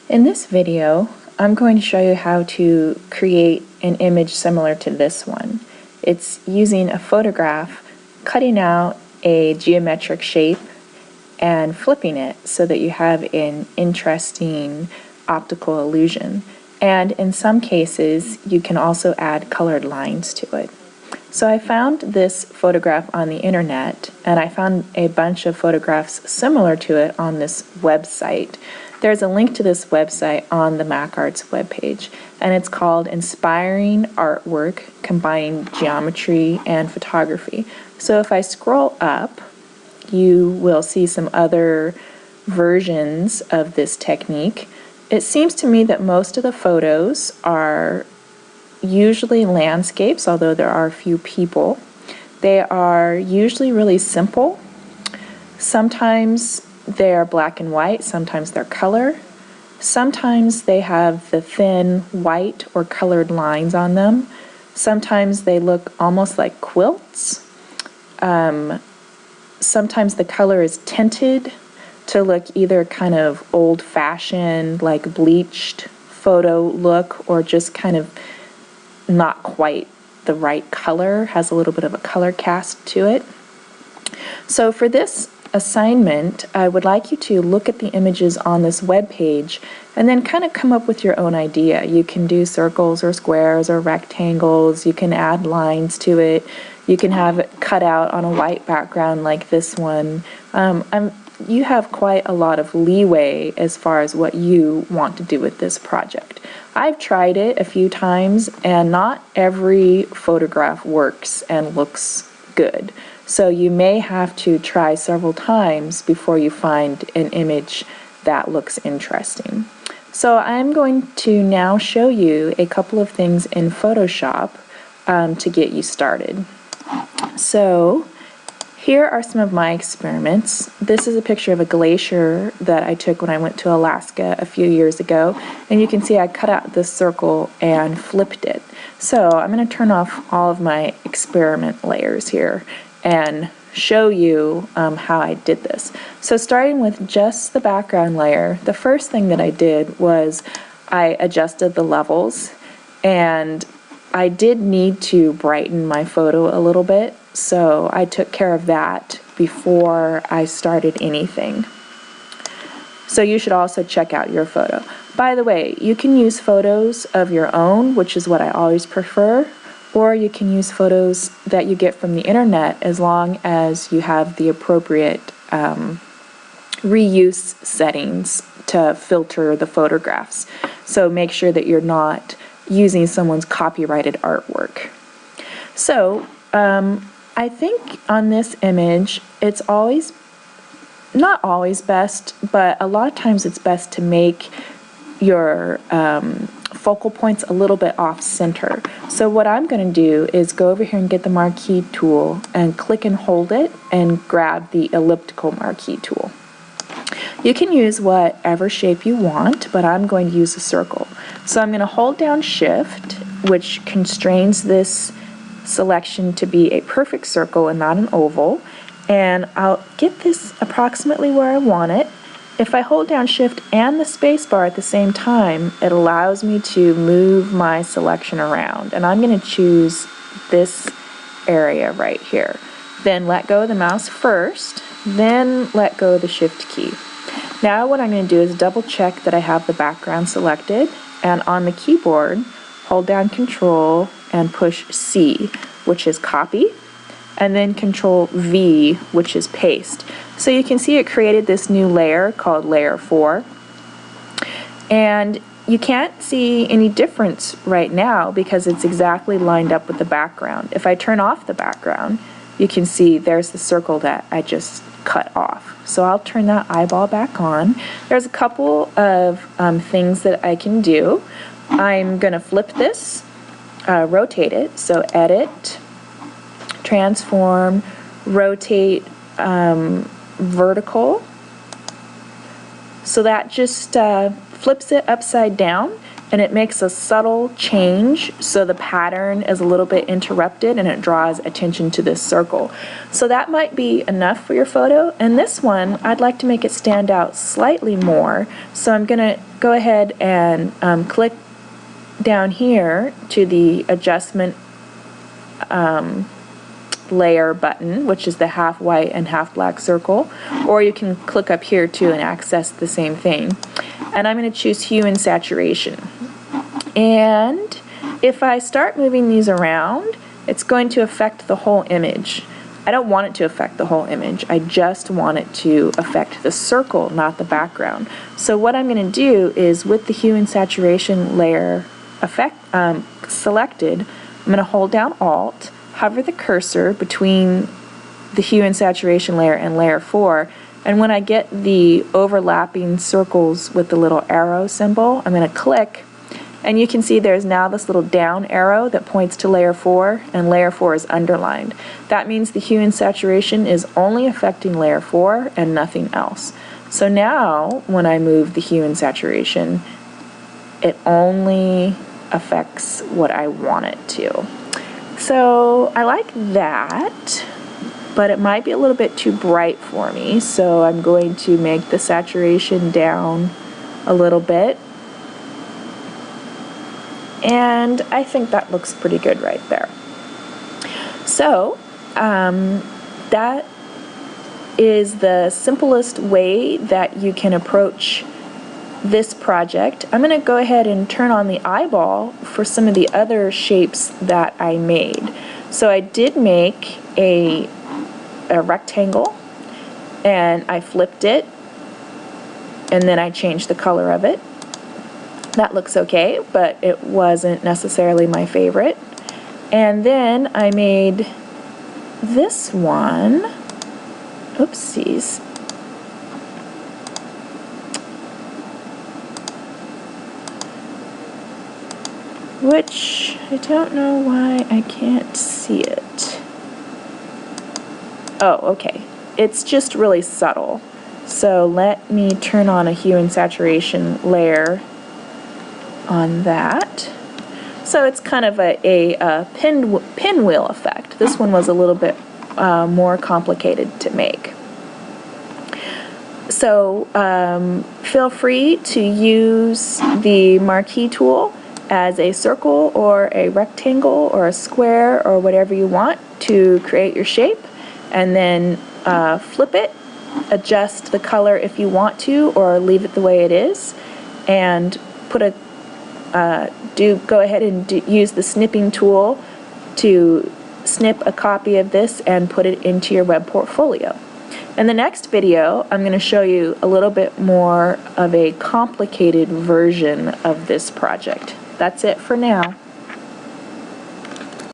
In this video, I'm going to show you how to create an image similar to this one. It's using a photograph, cutting out a geometric shape, and flipping it so that you have an interesting optical illusion. And in some cases, you can also add colored lines to it. So I found this photograph on the internet, and I found a bunch of photographs similar to it on this website. There's a link to this website on the MacArts webpage, and it's called Inspiring Artwork Combining Geometry and Photography. So if I scroll up, you will see some other versions of this technique. It seems to me that most of the photos are usually landscapes, although there are a few people. They are usually really simple. Sometimes they're black and white, sometimes they're color. Sometimes they have the thin white or colored lines on them. Sometimes they look almost like quilts. Sometimes the color is tinted to look either kind of old-fashioned, like bleached photo look, or just kind of not quite the right color, has a little bit of a color cast to it. So for this assignment, I would like you to look at the images on this web page and then kind of come up with your own idea. You can do circles or squares or rectangles. You can add lines to it. You can have it cut out on a white background like this one. You have quite a lot of leeway as far as what you want to do with this project. I've tried it a few times, and not every photograph works and looks good. So you may have to try several times before you find an image that looks interesting. So I'm going to now show you a couple of things in Photoshop to get you started. So here are some of my experiments. This is a picture of a glacier that I took when I went to Alaska a few years ago, and you can see I cut out this circle and flipped it. So I'm going to turn off all of my experiment layers here and show you how I did this. So starting with just the background layer, the first thing that I did was I adjusted the levels, and I did need to brighten my photo a little bit, so I took care of that before I started anything. So you should also check out your photo. By the way, you can use photos of your own, which is what I always prefer, or you can use photos that you get from the internet as long as you have the appropriate reuse settings to filter the photographs. So make sure that you're not using someone's copyrighted artwork. So I think on this image, it's always, not always best, but a lot of times it's best to make your focal points a little bit off center. So what I'm going to do is go over here and get the marquee tool and click and hold it and grab the elliptical marquee tool. You can use whatever shape you want, but I'm going to use a circle. So I'm going to hold down Shift, which constrains this selection to be a perfect circle and not an oval, and I'll get this approximately where I want it. If I hold down Shift and the space bar at the same time, it allows me to move my selection around, and I'm going to choose this area right here. Then let go of the mouse first, then let go of the Shift key. Now what I'm going to do is double check that I have the background selected, and on the keyboard, hold down Control and push C, which is copy, and then Control V, which is paste. So you can see it created this new layer called Layer 4. And you can't see any difference right now because it's exactly lined up with the background. If I turn off the background, you can see there's the circle that I just cut off. So I'll turn that eyeball back on. There's a couple of things that I can do. I'm going to flip this, rotate it, so Edit, Transform, Rotate Vertical. So that just flips it upside down, and it makes a subtle change so the pattern is a little bit interrupted and it draws attention to this circle. So that might be enough for your photo, and this one I'd like to make it stand out slightly more, so I'm going to go ahead and click down here to the adjustment layer button, which is the half white and half black circle, or you can click up here too and access the same thing. And I'm going to choose hue and saturation. And if I start moving these around, it's going to affect the whole image. I don't want it to affect the whole image. I just want it to affect the circle, not the background. So what I'm going to do is, with the hue and saturation layer selected, I'm going to hold down Alt, hover the cursor between the hue and saturation layer and layer 4, and when I get the overlapping circles with the little arrow symbol, I'm going to click, and you can see there's now this little down arrow that points to layer 4, and layer 4 is underlined. That means the hue and saturation is only affecting layer 4 and nothing else. So now when I move the hue and saturation, it only affects what I want it to. So I like that, but it might be a little bit too bright for me, so I'm going to make the saturation down a little bit. And I think that looks pretty good right there. So that is the simplest way that you can approach this project. I'm going to go ahead and turn on the eyeball for some of the other shapes that I made. So I did make a rectangle, and I flipped it, and then I changed the color of it. That looks okay, but it wasn't necessarily my favorite. And then I made this one. Oopsies. Which I don't know why I can't see it. Oh, okay. It's just really subtle. So let me turn on a hue and saturation layer on that. So it's kind of a pinwheel effect. This one was a little bit more complicated to make. So feel free to use the marquee tool as a circle or a rectangle or a square or whatever you want to create your shape, and then flip it, adjust the color if you want to, or leave it the way it is, and put a go ahead and use the snipping tool to snip a copy of this and put it into your web portfolio. In the next video, I'm going to show you a little bit more of a complicated version of this project. That's it for now.